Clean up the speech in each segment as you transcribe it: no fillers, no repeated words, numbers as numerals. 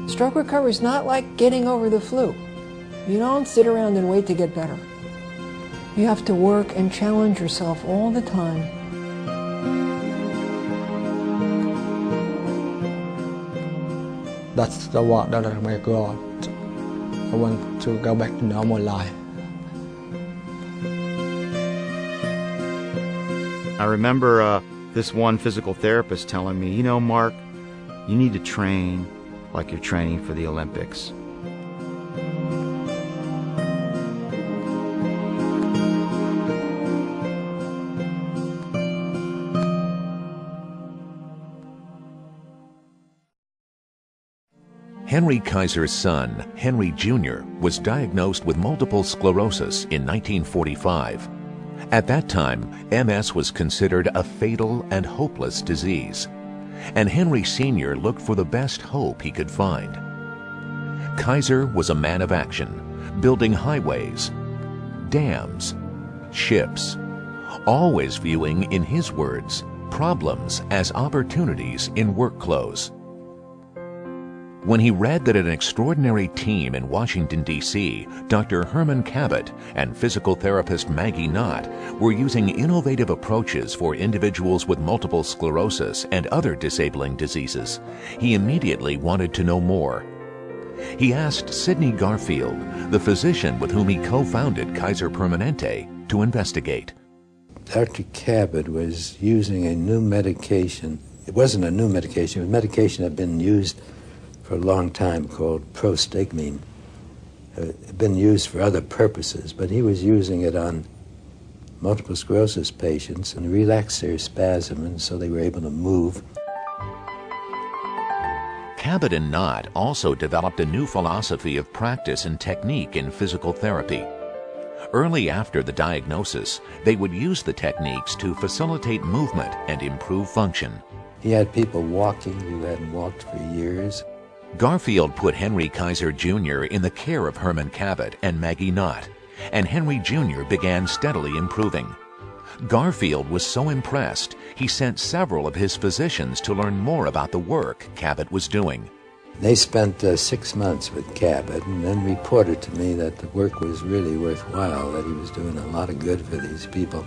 Stroke recovery is not like getting over the flu. You don't sit around and wait to get better. You have to work and challenge yourself all the time. That's the work that I make God. I want to go back to normal life. I remember this one physical therapist telling me, you know, Mark, you need to train like you're training for the Olympics. Henry Kaiser's son, Henry Jr., was diagnosed with multiple sclerosis in 1945. At that time, MS was considered a fatal and hopeless disease, and Henry Sr. looked for the best hope he could find. Kaiser was a man of action, building highways, dams, ships, always viewing, in his words, problems as opportunities in work clothes. When he read that an extraordinary team in Washington, D.C., Dr. Herman Cabot and physical therapist Maggie Knott, were using innovative approaches for individuals with multiple sclerosis and other disabling diseases, he immediately wanted to know more. He asked Sidney Garfield, the physician with whom he co-founded Kaiser Permanente, to investigate. Dr. Cabot was using a new medication. It wasn't a new medication. It was medication that had been used for a long time called prostigmine. It had been used for other purposes, but he was using it on multiple sclerosis patients and relaxed their spasm, and so they were able to move. Cabot and Knott also developed a new philosophy of practice and technique in physical therapy. Early after the diagnosis, they would use the techniques to facilitate movement and improve function. He had people walking who hadn't walked for years. Garfield put Henry Kaiser Jr. in the care of Herman Cabot and Maggie Knott, and Henry Jr. began steadily improving. Garfield was so impressed, he sent several of his physicians to learn more about the work Cabot was doing. They spent 6 months with Cabot and then reported to me that the work was really worthwhile, that he was doing a lot of good for these people.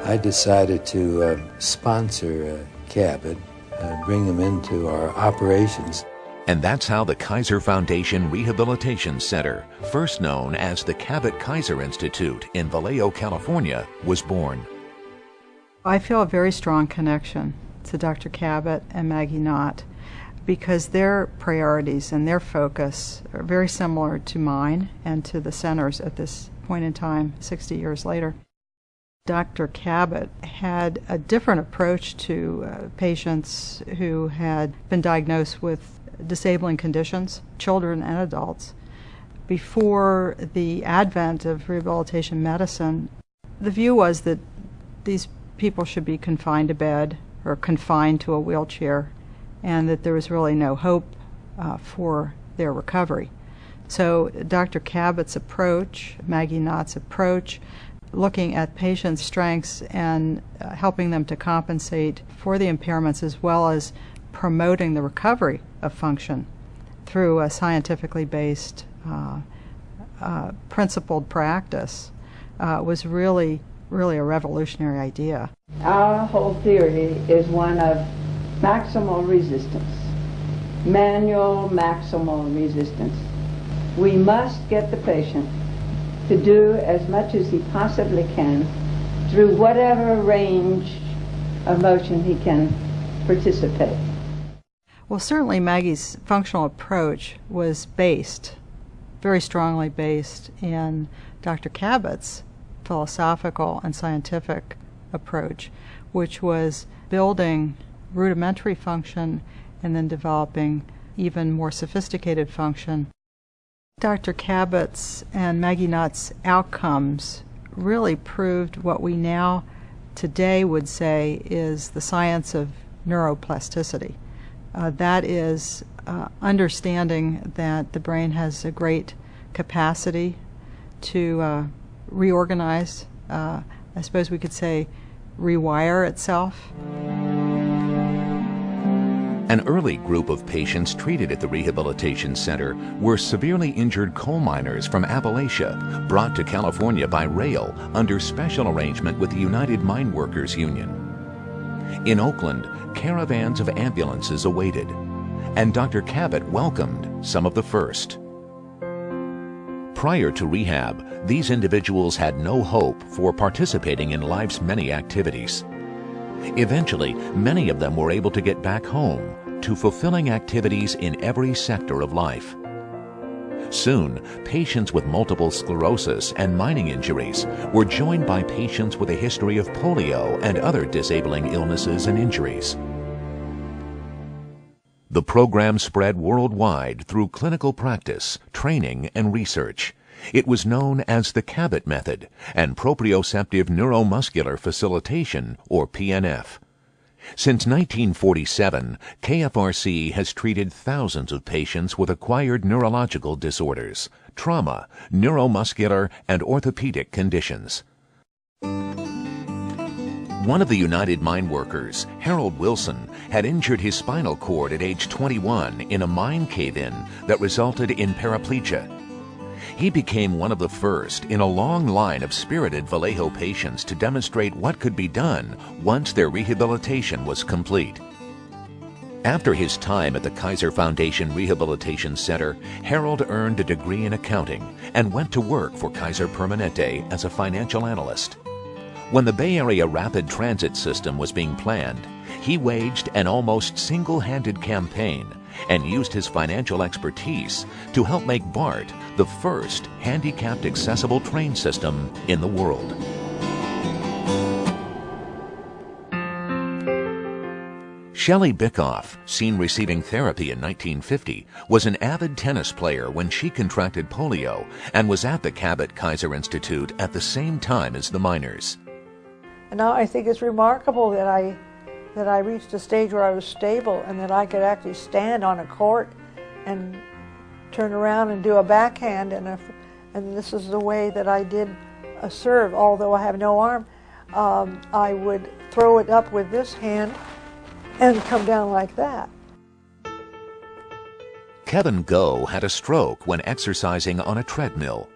I decided to sponsor Cabot, bring him into our operations. And that's how the Kaiser Foundation Rehabilitation Center, first known as the Cabot Kaiser Institute in Vallejo, California, was born. I feel a very strong connection to Dr. Cabot and Maggie Knott because their priorities and their focus are very similar to mine and to the center's at this point in time, 60 years later. Dr. Cabot had a different approach to patients who had been diagnosed with disabling conditions, children and adults. Before the advent of rehabilitation medicine, the view was that these people should be confined to bed or confined to a wheelchair, and that there was really no hope for their recovery. So Dr. Cabot's approach, Maggie Knott's approach, looking at patients' strengths and helping them to compensate for the impairments, as well as promoting the recovery of function through a scientifically based, principled practice, was really a revolutionary idea. Our whole theory is one of maximal resistance, manual maximal resistance. We must get the patient to do as much as he possibly can through whatever range of motion he can participate. Well, certainly Maggie's functional approach was based, very strongly based, in Dr. Cabot's philosophical and scientific approach, which was building rudimentary function and then developing even more sophisticated function. Dr. Cabot's and Maggie Knott's outcomes really proved what we now today would say is the science of neuroplasticity. That is understanding that the brain has a great capacity to reorganize, I suppose we could say rewire itself. An early group of patients treated at the rehabilitation center were severely injured coal miners from Appalachia, brought to California by rail under special arrangement with the United Mine Workers Union. In Oakland, caravans of ambulances awaited, and Dr. Cabot welcomed some of the first. Prior to rehab, these individuals had no hope for participating in life's many activities. Eventually, many of them were able to get back home to fulfilling activities in every sector of life. Soon, patients with multiple sclerosis and mining injuries were joined by patients with a history of polio and other disabling illnesses and injuries. The program spread worldwide through clinical practice, training, and research. It was known as the Cabot Method and Proprioceptive Neuromuscular Facilitation, or PNF. Since 1947, KFRC has treated thousands of patients with acquired neurological disorders, trauma, neuromuscular, and orthopedic conditions. One of the United Mine Workers, Harold Wilson, had injured his spinal cord at age 21 in a mine cave-in that resulted in paraplegia. He became one of the first in a long line of spirited Vallejo patients to demonstrate what could be done once their rehabilitation was complete. After his time at the Kaiser Foundation Rehabilitation Center, Harold earned a degree in accounting and went to work for Kaiser Permanente as a financial analyst. When the Bay Area Rapid Transit System was being planned, he waged an almost single-handed campaign and used his financial expertise to help make BART the first handicapped accessible train system in the world. Shelley Bickoff, seen receiving therapy in 1950, was an avid tennis player when she contracted polio and was at the Cabot Kaiser Institute at the same time as the miners. And now I think it's remarkable that I reached a stage where I was stable and that I could actually stand on a court and turn around and do a backhand, and this is the way that I did a serve. Although I have no arm, I would throw it up with this hand and come down like that. Kevin Go had a stroke when exercising on a treadmill.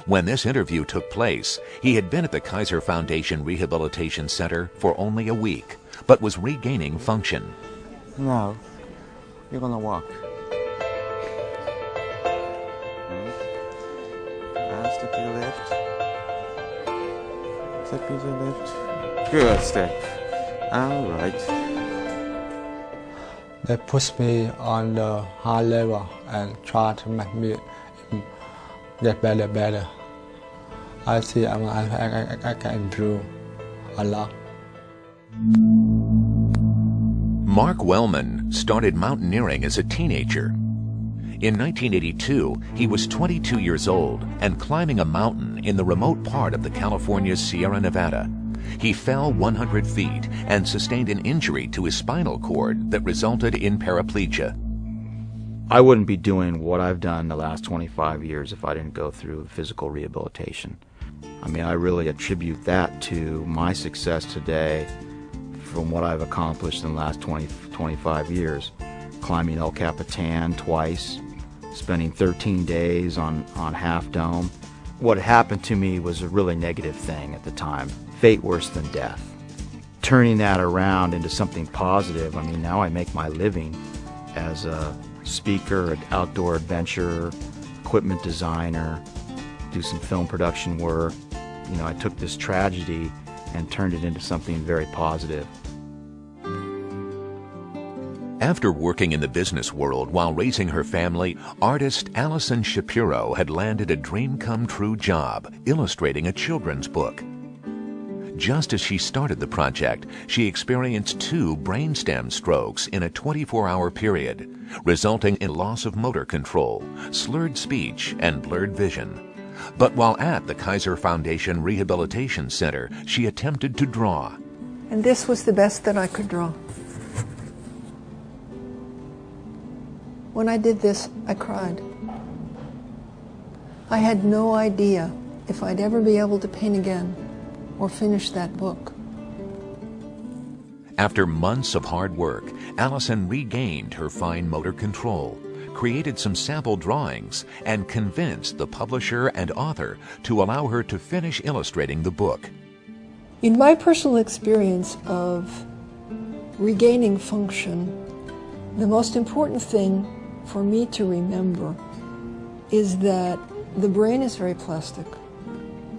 When this interview took place, he had been at the Kaiser Foundation Rehabilitation Center for only a week, but was regaining function. No, you're gonna walk. Step your left. Step your left. Good step. All right. They push me on the high level and try to make me get better. I see I can improve a lot. Mark Wellman started mountaineering as a teenager. In 1982, he was 22 years old and climbing a mountain in the remote part of the California Sierra Nevada. He fell 100 feet and sustained an injury to his spinal cord that resulted in paraplegia. I wouldn't be doing what I've done the last 25 years if I didn't go through physical rehabilitation. I mean, I really attribute that to my success today from what I've accomplished in the last 25 years. Climbing El Capitan twice, spending 13 days on Half Dome. What happened to me was a really negative thing at the time, fate worse than death. Turning that around into something positive, I mean, now I make my living as a speaker, an outdoor adventurer, equipment designer, do some film production work. You know, I took this tragedy and turned it into something very positive. After working in the business world while raising her family, artist Allison Shapiro had landed a dream-come-true job illustrating a children's book. Just as she started the project, she experienced 2 brainstem strokes in a 24-hour period, resulting in loss of motor control, slurred speech, and blurred vision. But while at the Kaiser Foundation Rehabilitation Center, she attempted to draw. And this was the best that I could draw. When I did this, I cried. I had no idea if I'd ever be able to paint again or finish that book. After months of hard work, Allison regained her fine motor control, created some sample drawings, and convinced the publisher and author to allow her to finish illustrating the book. In my personal experience of regaining function, the most important thing for me to remember is that the brain is very plastic,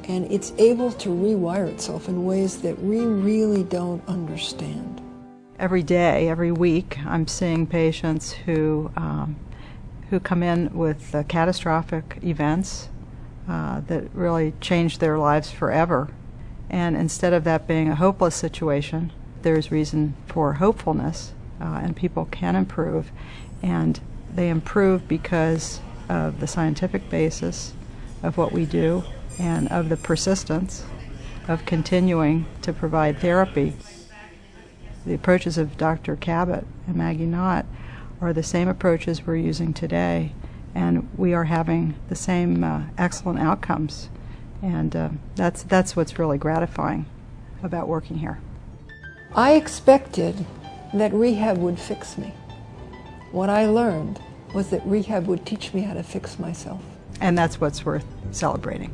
and it's able to rewire itself in ways that we really don't understand. Every day, every week, I'm seeing patients who come in with catastrophic events that really change their lives forever. And instead of that being a hopeless situation, there's reason for hopefulness, and people can improve. And they improve because of the scientific basis of what we do and of the persistence of continuing to provide therapy. The approaches of Dr. Cabot and Maggie Knott are the same approaches we're using today, and we are having the same excellent outcomes. And that's what's really gratifying about working here. I expected that rehab would fix me. What I learned was that rehab would teach me how to fix myself. And that's what's worth celebrating.